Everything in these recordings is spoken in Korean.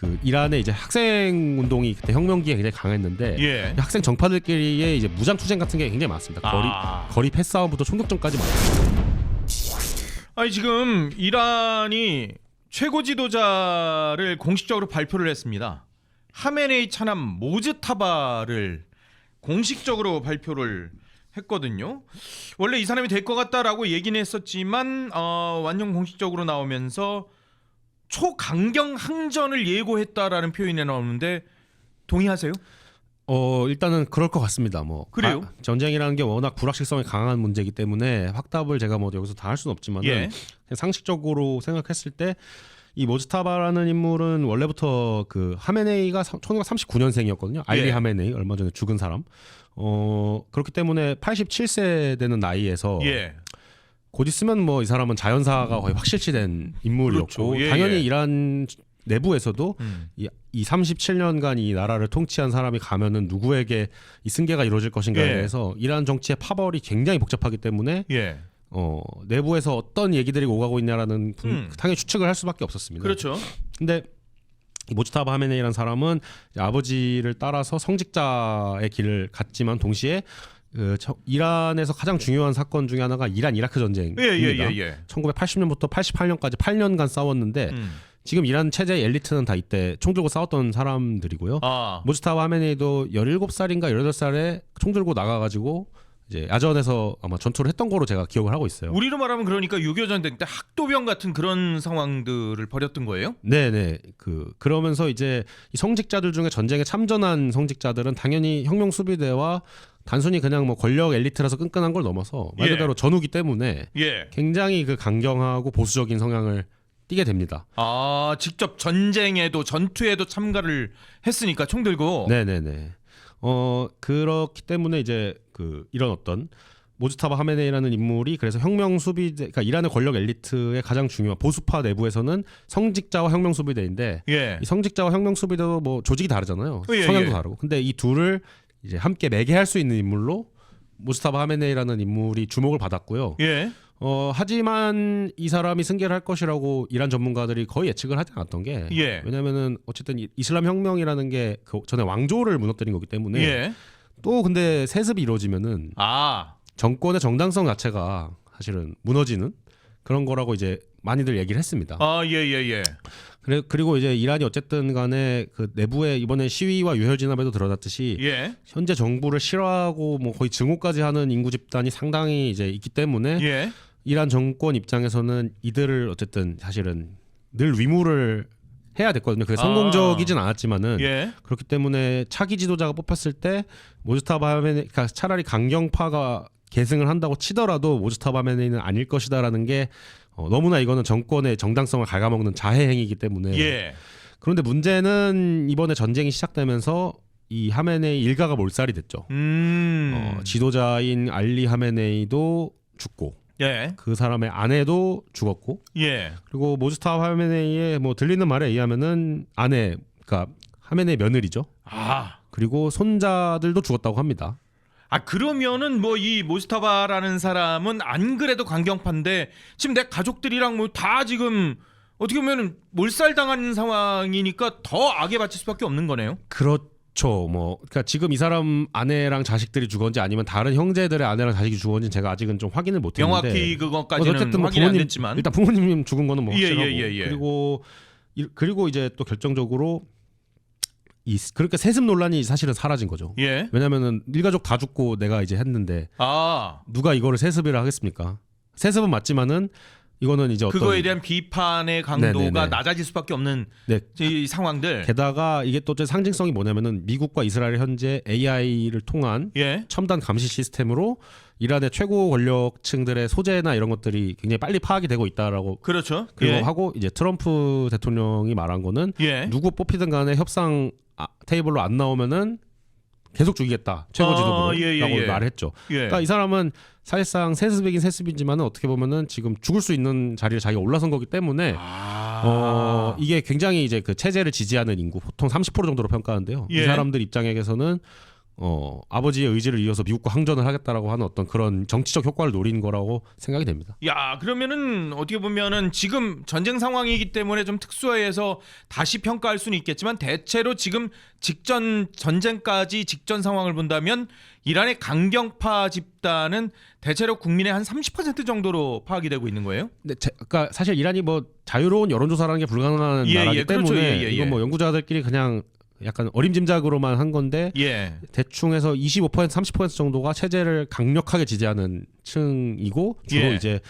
그 이란의 이제 학생 운동이 그때 혁명기에 굉장히 강했는데 예. 학생 정파들끼리의 이제 무장 투쟁 같은 게 굉장히 많습니다. 거리 패싸움부터 총격전까지 많습니다. 아니 지금 이란이 최고 지도자를 공식적으로 발표를 했습니다. 하메네이 차남 모즈타바를 공식적으로 발표를 했거든요. 원래 이 사람이 될 것 같다라고 얘기는 했었지만 완전 공식적으로 나오면서 초강경 항전을 예고했다라는 표현이 나오는데 동의하세요? 일단은 그럴 것 같습니다. 뭐 그래요? 전쟁이라는 게 워낙 불확실성이 강한 문제이기 때문에 확답을 제가 뭐 여기서 다 할 수는 없지만 예. 상식적으로 생각했을 때 이 모즈타바라는 인물은 원래부터 그 하메네이가 1939년생이었거든요. 알리 예. 하메네이 얼마 전에 죽은 사람. 그렇기 때문에 87세 되는 나이에서 예. 곧 있으면 뭐 이 사람은 자연사가 거의 확실시된 인물이었고 그렇죠. 예, 당연히 예. 이란 내부에서도 이 37년간 이 나라를 통치한 사람이 가면은 누구에게 이 승계가 이루어질 것인가에 예. 대해서 이란 정치의 파벌이 굉장히 복잡하기 때문에 예. 내부에서 어떤 얘기들이 오가고 있냐라는 당연히 추측을 할 수밖에 없었습니다. 그렇죠. 근데 이 모즈타바 하메네이라는 사람은 아버지를 따라서 성직자의 길을 갔지만 동시에 이란에서 가장 중요한 사건 중에 하나가 이란 이라크 전쟁입니다. 예. 1980년부터 88년까지 8년간 싸웠는데 지금 이란 체제 엘리트는 다 이때 총 들고 싸웠던 사람들이고요. 모즈타바 하메네이도 17살인가 18살에 총 들고 나가가지고 이제 야전에서 아마 전투를 했던 거로 제가 기억을 하고 있어요. 우리로 말하면 그러니까 6.25 전쟁 때 학도병 같은 그런 상황들을 벌였던 거예요? 네네. 그러면서 이제 이 성직자들 중에 전쟁에 참전한 성직자들은 당연히 혁명 수비대와 단순히 그냥 뭐 권력 엘리트라서 끈끈한 걸 넘어서 말 그대로 전우기 때문에 굉장히 그 강경하고 보수적인 성향을 띠게 됩니다. 직접 전쟁에도 전투에도 참가를 했으니까 총 들고. 네네네. 그렇기 때문에 이제 이런 어떤 모즈타바 하메네이라는 인물이 그래서 혁명 수비대, 그러니까 이란의 권력 엘리트의 가장 중요한 보수파 내부에서는 성직자와 혁명 수비대인데 이 성직자와 혁명 수비대도 뭐 조직이 다르잖아요. 성향도 다르고. 근데 이 둘을 이제 함께 매개할 수 있는 인물로 모즈타바 하메네이라는 인물이 주목을 받았고요. 하지만 이 사람이 승계를 할 것이라고 이란 전문가들이 거의 예측을 하지 않았던 게 왜냐면은 어쨌든 이슬람 혁명이라는 게 그 전에 왕조를 무너뜨린 거기 때문에 또 근데 세습이 이루어지면은 정권의 정당성 자체가 사실은 무너지는 그런 거라고 이제 많이들 얘기를 했습니다. 그리고 이제 이란이 어쨌든 간에 그 내부에 이번에 시위와 유혈 진압에도 드러났듯이 현재 정부를 싫어하고 뭐 거의 증오까지 하는 인구 집단이 상당히 이제 있기 때문에 이란 정권 입장에서는 이들을 어쨌든 사실은 늘 위무를 해야 됐거든요. 그게 성공적이진 않았지만은 그렇기 때문에 차기 지도자가 뽑혔을 때 모즈타바 하메네이, 그러니까 차라리 강경파가 계승을 한다고 치더라도 모즈타바 하메네이는 아닐 것이다라는 게 너무나 이거는 정권의 정당성을 갉아먹는 자해 행위이기 때문에 그런데 문제는 이번에 전쟁이 시작되면서 이 하메네이 일가가 몰살이 됐죠. 지도자인 알리 하메네이도 죽고 그 사람의 아내도 죽었고 그리고 모즈타바 하메네이의 뭐 들리는 말에 의하면은 아내, 그러니까 하메네이 며느리죠. 그리고 손자들도 죽었다고 합니다. 그러면은 뭐 이 모즈타바라는 사람은 안 그래도 강경파인데 지금 내 가족들이랑 뭐 다 지금 어떻게 보면은 몰살당하는 상황이니까 더 악에 바칠 수밖에 없는 거네요. 그렇죠. 뭐 그러니까 지금 이 사람 아내랑 자식들이 죽었는지 아니면 다른 형제들의 아내랑 자식이 죽었는지 제가 아직은 좀 확인을 못 했는데 명확히 그것까지는 어쨌든 확인이 안 됐지만 일단 부모님 죽은 거는 뭐 확실하고 그리고 이제 또 결정적으로 그렇게 세습 논란이 사실은 사라진 거죠. 왜냐면은 일가족 다 죽고 내가 이제 했는데 누가 이거를 세습이라 하겠습니까? 세습은 맞지만은 이거는 이제 그거에 대한 비판의 강도가 낮아질 수밖에 없는 이 상황들. 게다가 이게 또 상징성이 뭐냐면은 미국과 이스라엘 현재 AI를 통한 첨단 감시 시스템으로 이란의 최고 권력층들의 소재나 이런 것들이 굉장히 빨리 파악이 되고 있다라고. 그리고 하고 이제 트럼프 대통령이 말한 거는 누구 뽑히든 간에 협상 테이블로 안 나오면은 계속 죽이겠다 최고 지도부라고 말했죠. 그러니까 이 사람은 사실상 세습이긴 세습이지만은 어떻게 보면은 지금 죽을 수 있는 자리에 자기가 올라선 거기 때문에 이게 굉장히 이제 그 체제를 지지하는 인구 보통 30% 정도로 평가하는데요. 이 사람들 입장에서는 아버지의 의지를 이어서 미국과 항전을 하겠다라고 하는 어떤 그런 정치적 효과를 노린 거라고 생각이 됩니다. 야, 그러면은 어떻게 보면은 지금 전쟁 상황이기 때문에 좀 특수해서 다시 평가할 수는 있겠지만 대체로 지금 직전 전쟁까지 직전 상황을 본다면 이란의 강경파 집단은 대체로 국민의 한 30% 정도로 파악이 되고 있는 거예요? 근데 그러니까 사실 이란이 뭐 자유로운 여론조사라는 게 불가능한 나라기 그렇죠. 때문에 이건 뭐 연구자들끼리 그냥 약간 어림짐작으로만 한 건데 대충 해서 25% 30% 정도가 체제를 강력하게 지지하는 층이고 주로 이제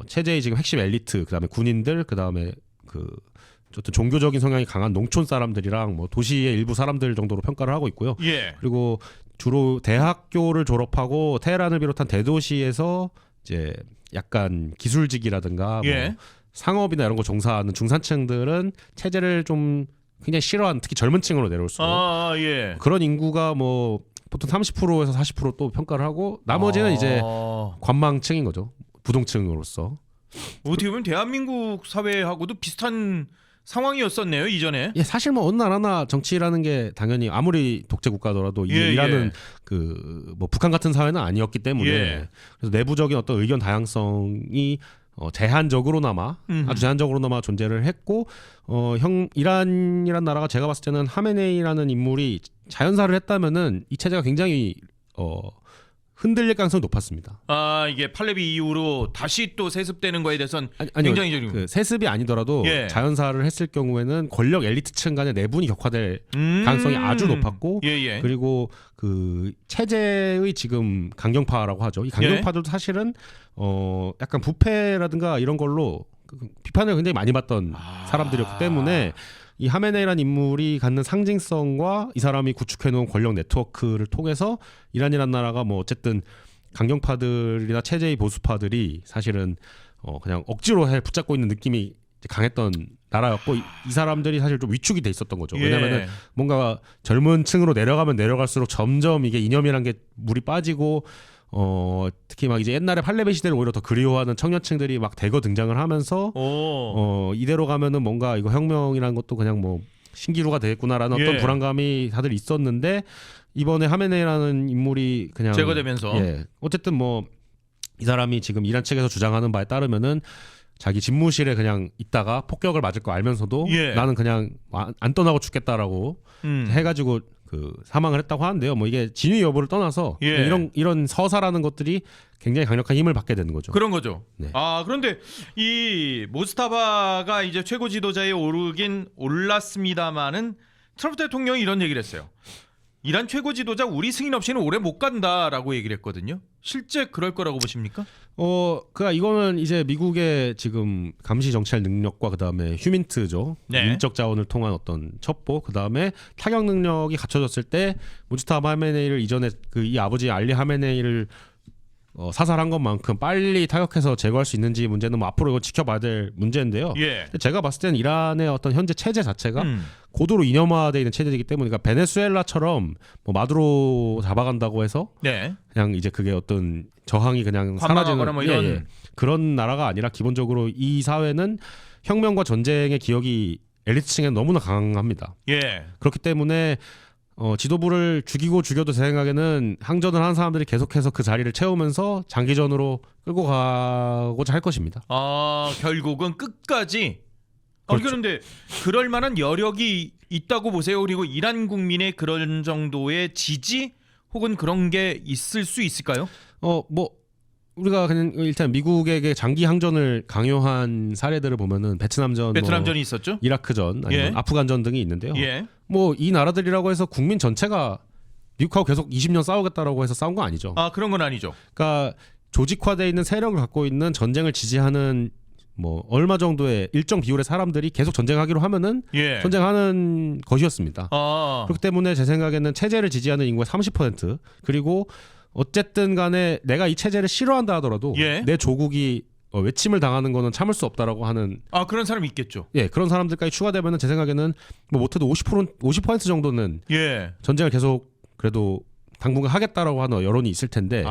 체제의 지금 핵심 엘리트 그다음에 군인들 그다음에 그 어떤 종교적인 성향이 강한 농촌 사람들이랑 뭐 도시의 일부 사람들 정도로 평가를 하고 있고요. 그리고 주로 대학교를 졸업하고 테헤란을 비롯한 대도시에서 이제 약간 기술직이라든가 뭐 상업이나 이런 거 종사하는 중산층들은 체제를 좀 굉장히 싫어하는 특히 젊은 층으로 내려올수록 그런 인구가 뭐 보통 30%에서 40% 또 평가를 하고 나머지는 이제 관망층인 거죠. 부동층으로서. 어떻게 보면 대한민국 사회하고도 비슷한 상황이었었네요 이전에. 사실 뭐 어느 나라나 정치라는 게 당연히 아무리 독재 국가더라도 이라는 그 뭐 북한 같은 사회는 아니었기 때문에 그래서 내부적인 어떤 의견 다양성이 제한적으로나마 아주 제한적으로나마 존재를 했고 이란이란 나라가 제가 봤을 때는 하메네이라는 인물이 자연사를 했다면은 이 체제가 굉장히 흔들릴 가능성이 높았습니다. 이게 팔레비 이후로 다시 또 세습되는 거에 대해서는 아니요, 굉장히 좀 그 세습이 아니더라도 자연사를 했을 경우에는 권력 엘리트층 간의 내분이 격화될 가능성이 아주 높았고 그리고 그 체제의 지금 강경파라고 하죠. 이 강경파들도 사실은 약간 부패라든가 이런 걸로 비판을 굉장히 많이 받던 사람들이었기 때문에 이 하메네이라는 인물이 갖는 상징성과 이 사람이 구축해놓은 권력 네트워크를 통해서 이란이라는 나라가 뭐 어쨌든 강경파들이나 체제의 보수파들이 사실은 그냥 억지로 붙잡고 있는 느낌이 강했던 나라였고 이 사람들이 사실 좀 위축이 돼 있었던 거죠. 왜냐하면은 뭔가 젊은 층으로 내려가면 내려갈수록 점점 이게 이념이란 게 물이 빠지고 특히 막 이제 옛날에 팔레베 시대를 오히려 더 그리워하는 청년층들이 막 대거 등장을 하면서 이대로 가면은 뭔가 이거 혁명이라는 것도 그냥 뭐 신기루가 되겠구나라는 어떤 불안감이 다들 있었는데 이번에 하메네이라는 인물이 그냥 제거되면서 어쨌든 뭐 이 사람이 지금 이란 측에서 주장하는 바에 따르면은 자기 집무실에 그냥 있다가 폭격을 맞을 거 알면서도 나는 그냥 안 떠나고 죽겠다라고 해가지고 그 사망을 했다고 하는데요. 뭐 이게 진위 여부를 떠나서 이런 서사라는 것들이 굉장히 강력한 힘을 받게 되는 거죠. 그런 거죠. 그런데 이 모스타바가 이제 최고 지도자에 오르긴 올랐습니다만은 트럼프 대통령이 이런 얘기를 했어요. 이란 최고 지도자 우리 승인 없이는 오래 못 간다라고 얘기를 했거든요. 실제 그럴 거라고 보십니까? 그러니까 이거는 이제 미국의 지금 감시 정찰 능력과 그다음에 휴민트죠. 인적 자원을 통한 어떤 첩보, 그다음에 타격 능력이 갖춰졌을 때 무지타바 하메네이를 이전에 이 아버지 알리 하메네이를 사살한 것만큼 빨리 타격해서 제거할 수 있는지 문제는 뭐 앞으로 이거 지켜봐야 될 문제인데요. 제가 봤을 때는 이란의 어떤 현재 체제 자체가 고도로 이념화되어 있는 체제이기 때문에 그러니까 베네수엘라처럼 뭐 마두로 잡아간다고 해서 그냥 이제 그게 어떤 저항이 그냥 사라지는 뭐 이런 그런 나라가 아니라 기본적으로 이 사회는 혁명과 전쟁의 기억이 엘리트층에 너무나 강합니다. 그렇기 때문에 지도부를 죽여도 제 생각에는 항전을 하는 사람들이 계속해서 그 자리를 채우면서 장기전으로 끌고 가고자 할 것입니다. 결국은 끝까지. 그렇죠. 그런데 그럴 만한 여력이 있다고 보세요. 그리고 이란 국민의 그런 정도의 지지 혹은 그런 게 있을 수 있을까요? 뭐 우리가 그냥 일단 미국에게 장기 항전을 강요한 사례들을 보면은 베트남전이 있었죠. 이라크전, 아니면 아프간전 등이 있는데요. 뭐 이 나라들이라고 해서 국민 전체가 미국하고 계속 20년 싸우겠다라고 해서 싸운 건 아니죠. 그런 건 아니죠. 그러니까 조직화되어 있는 세력을 갖고 있는 전쟁을 지지하는 뭐 얼마 정도의 일정 비율의 사람들이 계속 전쟁하기로 하면은 전쟁하는 것이었습니다. 그렇기 때문에 제 생각에는 체제를 지지하는 인구의 30% 그리고 어쨌든 간에 내가 이 체제를 싫어한다 하더라도 내 조국이 외침을 당하는 거는 참을 수 없다라고 하는 그런 사람이 있겠죠. 그런 사람들까지 추가되면은 제 생각에는 뭐 못해도 50% 정도는 전쟁을 계속 그래도 당분간 하겠다라고 하는 여론이 있을 텐데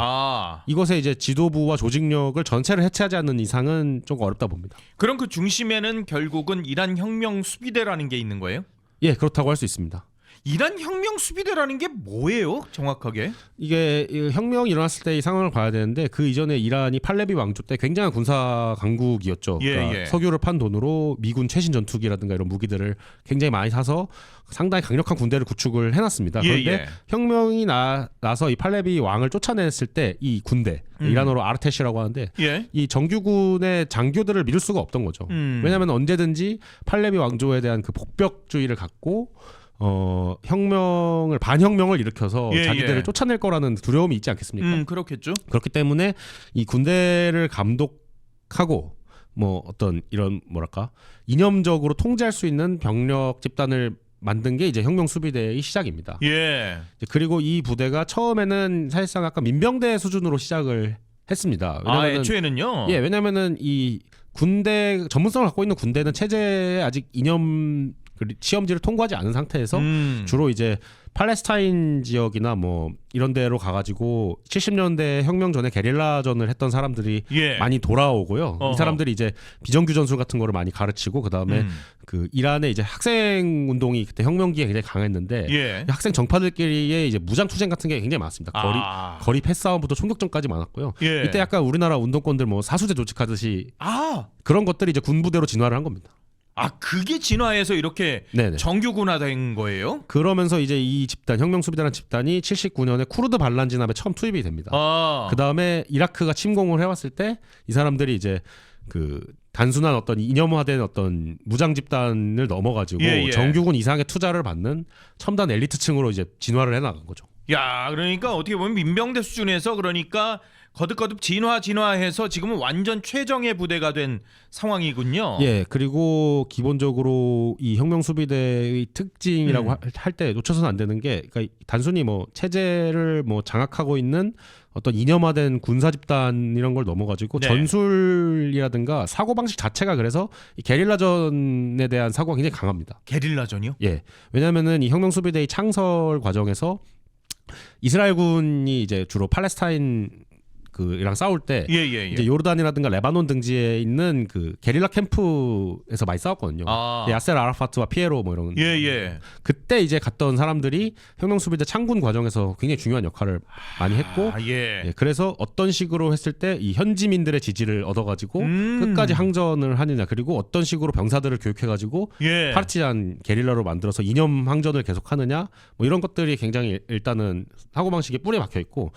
이것에 이제 지도부와 조직력을 전체를 해체하지 않는 이상은 조금 어렵다 봅니다. 그럼 그 중심에는 결국은 이란 혁명 수비대라는 게 있는 거예요? 그렇다고 할 수 있습니다. 이란 혁명 수비대라는 게 뭐예요? 정확하게? 이게 이 혁명이 일어났을 때 이 상황을 봐야 되는데 그 이전에 이란이 팔레비 왕조 때 굉장한 군사 강국이었죠. 예, 그러니까 예. 석유를 판 돈으로 미군 최신 전투기라든가 이런 무기들을 굉장히 많이 사서 상당히 강력한 군대를 구축을 해놨습니다. 예, 그런데 예. 혁명이 나서 이 팔레비 왕을 쫓아냈을 때 이 군대 이란어로 아르테시라고 하는데 예. 이 정규군의 장교들을 믿을 수가 없던 거죠. 왜냐하면 언제든지 팔레비 왕조에 대한 그 복벽주의를 갖고 반혁명을 일으켜서 예, 자기들을 예. 쫓아낼 거라는 두려움이 있지 않겠습니까? 그렇겠죠. 그렇기 때문에 이 군대를 감독하고 뭐 어떤 이런 뭐랄까 이념적으로 통제할 수 있는 병력 집단을 만든 게 이제 혁명 수비대의 시작입니다. 예. 그리고 이 부대가 처음에는 사실상 약간 민병대 수준으로 시작을 했습니다. 애초에는요. 예, 왜냐면은 이 군대 전문성을 갖고 있는 군대는 체제에 아직 이념 시험지를 통과하지 않은 상태에서 주로 이제 팔레스타인 지역이나 뭐 이런 데로 가가지고 70년대 혁명 전에 게릴라전을 했던 사람들이 예. 많이 돌아오고요. 어허. 이 사람들이 이제 비정규 전술 같은 거를 많이 가르치고 그 다음에 그 이란의 이제 학생 운동이 그때 혁명기에 굉장히 강했는데 예. 학생 정파들끼리의 이제 무장 투쟁 같은 게 굉장히 많았습니다. 거리 패싸움부터 총격전까지 많았고요. 예. 이때 약간 우리나라 운동권들 뭐 사수제 조직하듯이 그런 것들이 이제 군부대로 진화를 한 겁니다. 그게 진화해서 이렇게 네네. 정규군화된 거예요? 그러면서 이제 이 집단 혁명수비대라는 집단이 79년에 쿠르드 반란 진압에 처음 투입이 됩니다. 그 다음에 이라크가 침공을 해왔을 때 이 사람들이 이제 그 단순한 어떤 이념화된 어떤 무장 집단을 넘어가지고 예, 예. 정규군 이상의 투자를 받는 첨단 엘리트층으로 이제 진화를 해나간 거죠. 야, 그러니까 어떻게 보면 민병대 수준에서 그러니까 거듭거듭 진화해서 지금은 완전 최정예 부대가 된 상황이군요. 예, 그리고 기본적으로 이 혁명수비대의 특징이라고 할 때 놓쳐서는 안 되는 게, 그러니까 단순히 뭐 체제를 뭐 장악하고 있는 어떤 이념화된 군사 집단 이런 걸 넘어가지고 네. 전술이라든가 사고 방식 자체가 그래서 이 게릴라전에 대한 사고가 굉장히 강합니다. 게릴라전이요? 예, 왜냐하면은 이 혁명수비대의 창설 과정에서 이스라엘군이 이제 주로 팔레스타인 그랑 싸울 때 예. 이제 요르단이라든가 레바논 등지에 있는 그 게릴라 캠프에서 많이 싸웠거든요. 야셀 아라파트와 피에로 뭐 이런. 예. 그때 이제 갔던 사람들이 혁명수비대 창군 과정에서 굉장히 중요한 역할을 많이 했고, 예, 그래서 어떤 식으로 했을 때 이 현지민들의 지지를 얻어가지고 끝까지 항전을 하느냐, 그리고 어떤 식으로 병사들을 교육해가지고 파르티잔 게릴라로 만들어서 이념 항전을 계속하느냐, 뭐 이런 것들이 굉장히 일단은 사고방식에 뿌리 박혀 있고.